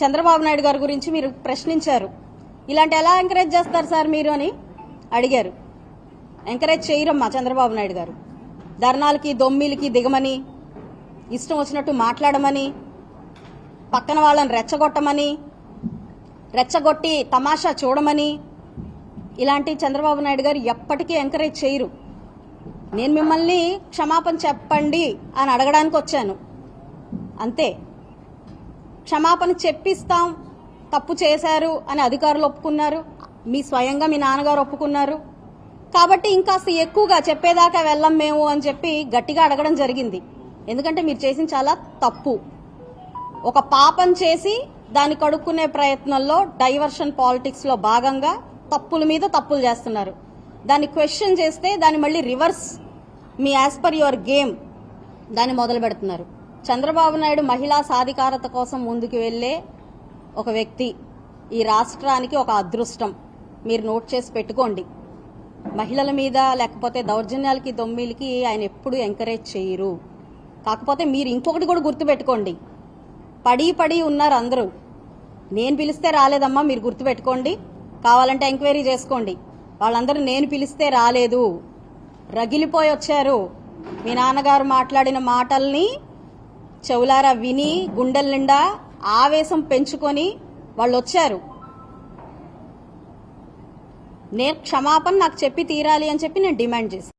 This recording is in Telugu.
చంద్రబాబు నాయుడు గారి గురించి మీరు ప్రశ్నించారు. ఇలాంటి ఎలా ఎంకరేజ్ చేస్తారు సార్ మీరు అని అడిగారు. ఎంకరేజ్ చేయరమ్మా చంద్రబాబు నాయుడు గారు. ధర్నాలకి దొమ్మిలకి దిగమని, ఇష్టం వచ్చినట్టు మాట్లాడమని, పక్కన వాళ్ళని రెచ్చగొట్టి తమాషా చూడమని ఇలాంటి చంద్రబాబు నాయుడు గారు ఎప్పటికీ ఎంకరేజ్ చేయరు. నేను మిమ్మల్ని క్షమాపణ చెప్పండి అని అడగడానికి వచ్చాను అంతే. క్షమాపణ చెప్పిస్తాం, తప్పు చేశారు అని అధికారులు ఒప్పుకున్నారు, మీ స్వయంగా మీ నాన్నగారు ఒప్పుకున్నారు. కాబట్టి ఇంకాస్త ఎక్కువగా చెప్పేదాకా వెళ్ళం మేము అని చెప్పి గట్టిగా అడగడం జరిగింది. ఎందుకంటే మీరు చేసిన చాలా తప్పు. ఒక పాపం చేసి దాన్ని కడుక్కునే ప్రయత్నంలో డైవర్షన్ పాలిటిక్స్ లో భాగంగా తప్పుల మీద తప్పులు చేస్తున్నారు. దాన్ని క్వశ్చన్ చేస్తే దాన్ని మళ్ళీ reverse me as per your game దాన్ని మొదలు పెడుతున్నారు. చంద్రబాబు నాయుడు మహిళా సాధికారత కోసం ముందుకు వెళ్లే ఒక వ్యక్తి. ఈ రాష్ట్రానికి ఒక అదృష్టం. మీరు నోట్ చేసి పెట్టుకోండి. మహిళల మీద లేకపోతే దౌర్జన్యాలకి దొమ్మిలకి ఆయన ఎప్పుడు ఎంకరేజ్ చేయరు. కాకపోతే మీరు ఇంకొకటి కూడా గుర్తుపెట్టుకోండి, పడి ఉన్నారు అందరూ. నేను పిలిస్తే రాలేదమ్మా, మీరు గుర్తుపెట్టుకోండి. కావాలంటే ఎంక్వైరీ చేసుకోండి. వాళ్ళందరూ నేను పిలిస్తే రాలేదు, రగిలిపోయి వచ్చారు. మీ నాన్నగారు మాట్లాడిన మాటల్ని చెవులారా విని గుండెల నిండా ఆవేశం పెంచుకొని వాళ్ళు వచ్చారు. నేను క్షమాపణ నాకు చెప్పి తీరాలి అని చెప్పి నేను డిమాండ్ చేశాను.